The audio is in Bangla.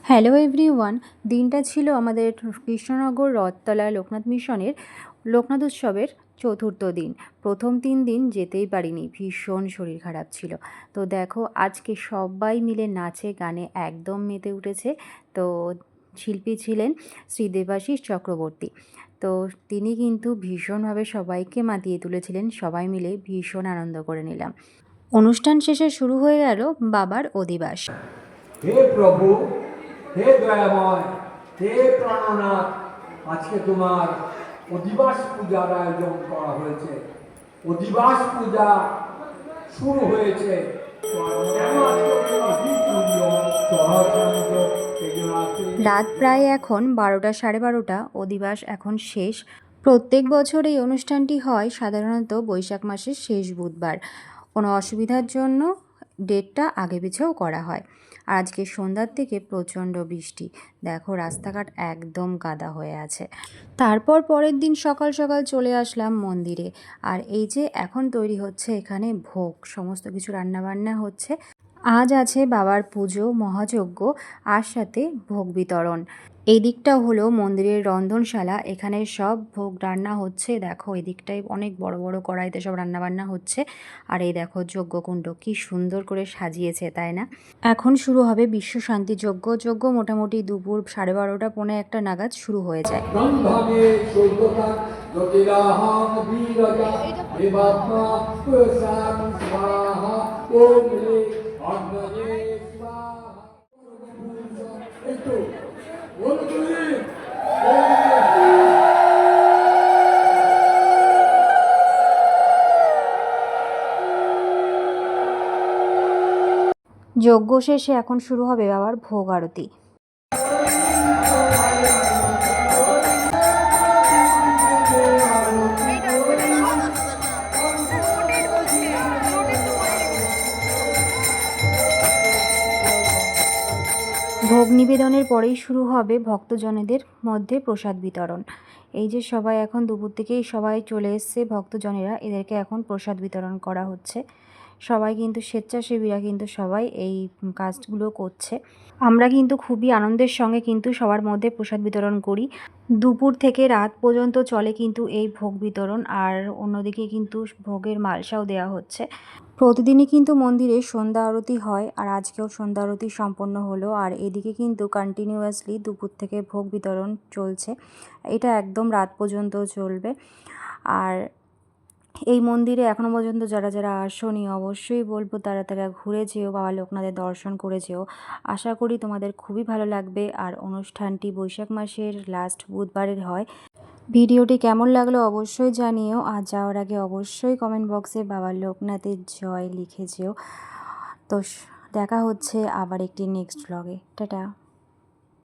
Hello everyone. দিনটা ছিল আমাদের কৃষ্ণনগর রথতলা লোকনাথ মিশনের লোকনাথ উৎসবের চতুর্থ দিন। প্রথম 3 দিন যেতেই পারিনি, ভীষণ শরীর খারাপ ছিল। তো দেখো আজকে সবাই মিলে নাচে গানে একদম মেতে উঠেছে। তো শিল্পী ছিলেন শ্রী দেবাশিস চক্রবর্তী। তো তিনি কিন্তু ভীষণভাবে সবাইকে মাতিয়ে তুলেছিলেন, সবাই মিলে ভীষণ আনন্দ করে নিলাম। অনুষ্ঠান শেষে শুরু হয়ে গেল বাবার অধিবাস। হে প্রভু, হে দয়াময়, হে প্রাণনাথ, আজকে তোমার অধিবাস পূজার আয়োজন করা হয়েছে। অধিবাস পূজা শুরু হয়েছে। রাত প্রায় এখন 12টা, 12:30। অধিবাস এখন শেষ। প্রত্যেক বছর এই অনুষ্ঠানটি হয় সাধারণত বৈশাখ মাসের শেষ বুধবার। কোনো অসুবিধার জন্য ডেটটা আগে পিছেও করা হয়। আর আজকে সন্ধ্যার থেকে প্রচণ্ড বৃষ্টি, দেখো রাস্তাঘাট একদম কাদা হয়ে আছে। তারপর পরের দিন সকাল সকাল চলে আসলাম মন্দিরে। আর এই যে এখন তৈরি হচ্ছে এখানে ভোগ, সমস্ত কিছু রান্নাবান্না হচ্ছে। আজ আছে বাবার পুজো, মহাযজ্ঞ আর সাথে ভোগ বিতরণ। এই দিকটা হলো মন্দিরের রন্ধনশালা, এখানে সব ভোগ রান্না হচ্ছে। দেখো এই দিকটায় অনেক বড় বড় কড়াইতে সব রান্নাবান্না হচ্ছে। আর এই দেখো যজ্ঞকুণ্ড কি সুন্দর করে সাজিয়েছে, তাই না? এখন শুরু হবে বিশ্ব শান্তি যজ্ঞ। যজ্ঞ মোটামুটি দুপুর 12:30, 1:45 নাগাদ শুরু হয়ে যায়। যজ্ঞ শেষে এখন শুরু হবে বাবার ভোগ আরতি। ভোগ নিবেদনের পরেই শুরু হবে ভক্তজনেদের মধ্যে প্রসাদ বিতরণ। এই যে সবাই এখন দুপুর থেকেই সবাই চলে এসছে, ভক্তজনেরা, এদেরকে এখন প্রসাদ বিতরণ করা হচ্ছে। সবাই কিন্তু স্বেচ্ছাসেবীরা কিন্তু সবাই এই কাজগুলো করছে। আমরা কিন্তু খুবই আনন্দের সঙ্গে কিন্তু সবার মধ্যে প্রসাদ বিতরণ করি। দুপুর থেকে রাত পর্যন্ত চলে কিন্তু এই ভোগ বিতরণ। আর অন্যদিকে কিন্তু ভোগের মালসাও দেওয়া হচ্ছে। প্রতিদিনই কিন্তু মন্দিরে সন্ধ্যা আরতি হয়, আর আজকেও সন্ধ্যা আরতি সম্পন্ন হলো। আর এদিকে কিন্তু কন্টিনিউয়াসলি দুপুর থেকে ভোগ বিতরণ চলছে, এটা একদম রাত পর্যন্ত চলবে। আর এই মন্দিরে এখনও পর্যন্ত যারা যারা আসোনি অবশ্যই বলবো তারা তারা ঘুরে যেও, বাবা লোকনাথের দর্শন করে যেও। আশা করি তোমাদের খুবই ভালো লাগবে। আর অনুষ্ঠানটি বৈশাখ মাসের লাস্ট বুধবারের হয়। ভিডিওটি কেমন লাগলো অবশ্যই জানিও। আর যাওয়ার আগে অবশ্যই কমেন্ট বক্সে বাবা লোকনাথের জয় লিখে যেও। তো দেখা হচ্ছে আবার একটি নেক্সট ব্লগে। টাটা।